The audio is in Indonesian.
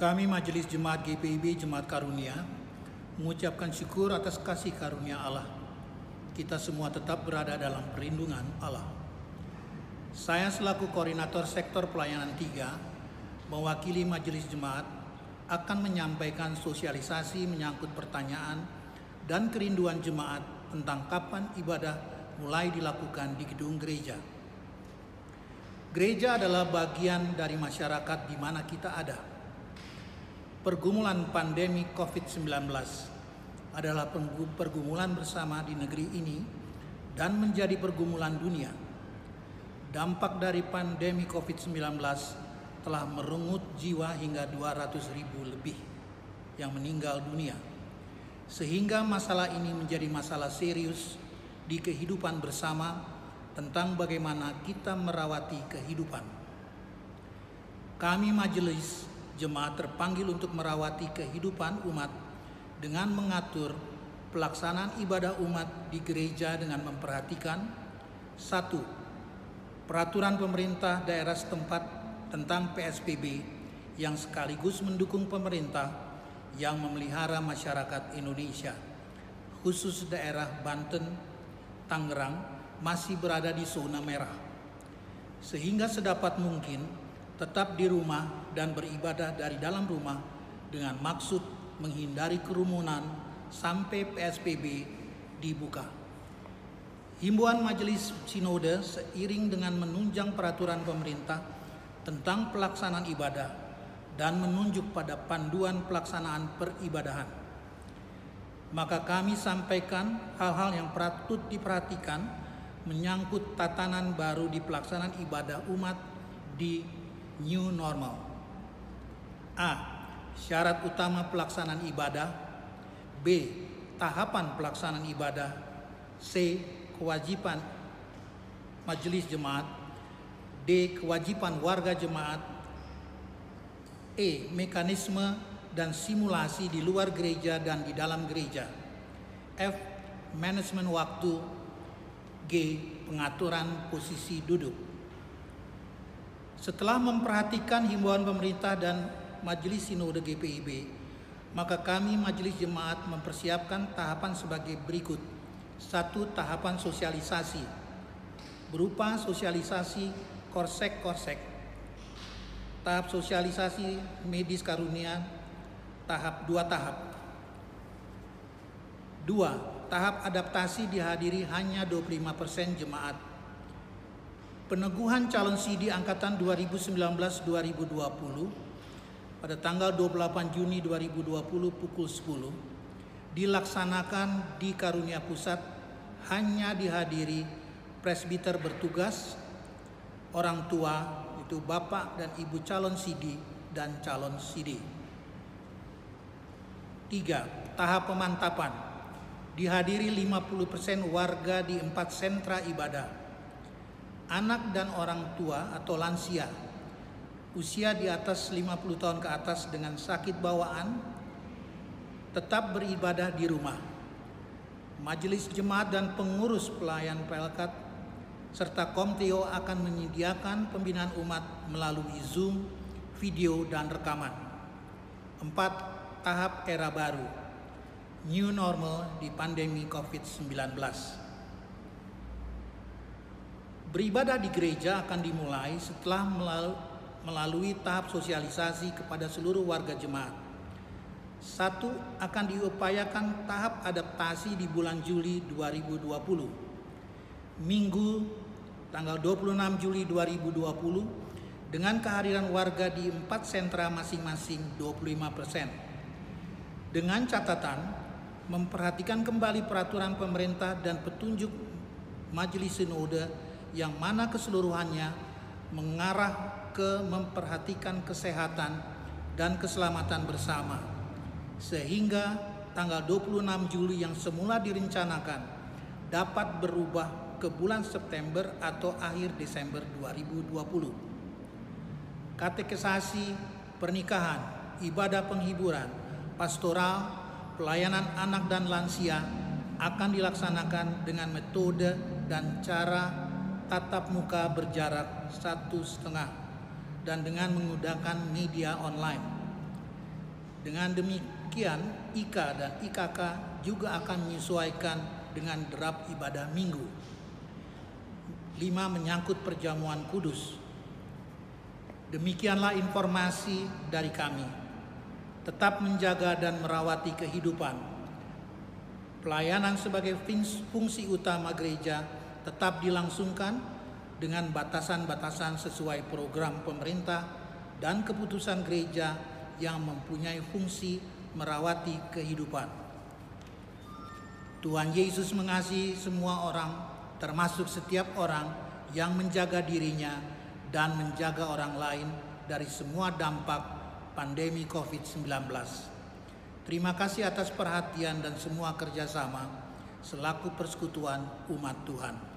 Kami Majelis Jemaat GPIB Jemaat Karunia mengucapkan syukur atas kasih karunia Allah. Kita semua tetap berada dalam perlindungan Allah. Saya selaku Koordinator Sektor Pelayanan 3 mewakili Majelis Jemaat akan menyampaikan sosialisasi menyangkut pertanyaan dan kerinduan jemaat tentang kapan ibadah mulai dilakukan di gedung gereja. Gereja adalah bagian dari masyarakat di mana kita ada. Pergumulan pandemi COVID-19 adalah pergumulan bersama di negeri ini dan menjadi pergumulan dunia. Dampak dari pandemi COVID-19 telah merenggut jiwa hingga 200.000 lebih yang meninggal dunia. Sehingga masalah ini menjadi masalah serius di kehidupan bersama tentang bagaimana kita merawati kehidupan. Kami Majelis Jemaat terpanggil untuk merawati kehidupan umat dengan mengatur pelaksanaan ibadah umat di gereja dengan memperhatikan 1. Peraturan pemerintah daerah setempat tentang PSBB yang sekaligus mendukung pemerintah yang memelihara masyarakat Indonesia, khusus daerah Banten, Tangerang, masih berada di zona merah. Sehingga sedapat mungkin tetap di rumah dan beribadah dari dalam rumah dengan maksud menghindari kerumunan sampai PSBB dibuka. Himbauan Majelis Sinode seiring dengan menunjang peraturan pemerintah tentang pelaksanaan ibadah dan menunjuk pada panduan pelaksanaan peribadahan. Maka kami sampaikan hal-hal yang patut diperhatikan menyangkut tatanan baru di pelaksanaan ibadah umat di new normal. A. Syarat utama pelaksanaan ibadah. B. Tahapan pelaksanaan ibadah. C. Kewajiban majelis jemaat. D. Kewajiban warga jemaat. E. Mekanisme dan simulasi di luar gereja dan di dalam gereja. F. Manajemen waktu. G. Pengaturan posisi duduk. Setelah memperhatikan himbauan pemerintah dan Majelis Sinode GPIB, maka kami Majelis Jemaat mempersiapkan tahapan sebagai berikut. 1. Tahapan sosialisasi berupa sosialisasi korsek. Tahap sosialisasi medis karunia 2 tahap. 2. Tahap adaptasi dihadiri hanya 25% jemaat. Peneguhan calon CD angkatan 2019-2020 pada tanggal 28 Juni 2020 pukul 10 dilaksanakan di Karunia Pusat, hanya dihadiri presbiter bertugas, orang tua, itu bapak dan ibu calon CD dan calon CD. 3. Tahap pemantapan dihadiri 50% warga di 4 sentra ibadah. Anak dan orang tua atau lansia usia di atas 50 tahun ke atas dengan sakit bawaan tetap beribadah di rumah. Majelis Jemaat dan pengurus pelayan Pelkat serta Komteo akan menyediakan pembinaan umat melalui Zoom, video, dan rekaman. 4. Tahap era baru, new normal di pandemi COVID-19. Beribadah di gereja akan dimulai setelah melalui tahap sosialisasi kepada seluruh warga jemaat. 1. Akan diupayakan tahap adaptasi di bulan Juli 2020. Minggu tanggal 26 Juli 2020 dengan kehadiran warga di 4 sentra masing-masing 25%. Dengan catatan memperhatikan kembali peraturan pemerintah dan petunjuk Majelis Sinode yang mana keseluruhannya mengarah ke memperhatikan kesehatan dan keselamatan bersama, sehingga tanggal 26 Juli yang semula direncanakan dapat berubah ke bulan September atau akhir Desember 2020. Katekisasi, pernikahan, ibadah penghiburan, pastoral, pelayanan anak dan lansia akan dilaksanakan dengan metode dan cara tatap muka berjarak 1,5 dan dengan menggunakan media online. Dengan demikian, IKA dan IKK juga akan menyesuaikan dengan derap ibadah minggu. 5. Menyangkut perjamuan kudus. Demikianlah informasi dari kami. Tetap menjaga dan merawati kehidupan. Pelayanan sebagai fungsi utama gereja tetap dilangsungkan dengan batasan-batasan sesuai program pemerintah dan keputusan gereja yang mempunyai fungsi merawati kehidupan. Tuhan Yesus mengasihi semua orang, termasuk setiap orang yang menjaga dirinya dan menjaga orang lain dari semua dampak pandemi COVID-19. Terima kasih atas perhatian dan semua kerjasama selaku persekutuan umat Tuhan.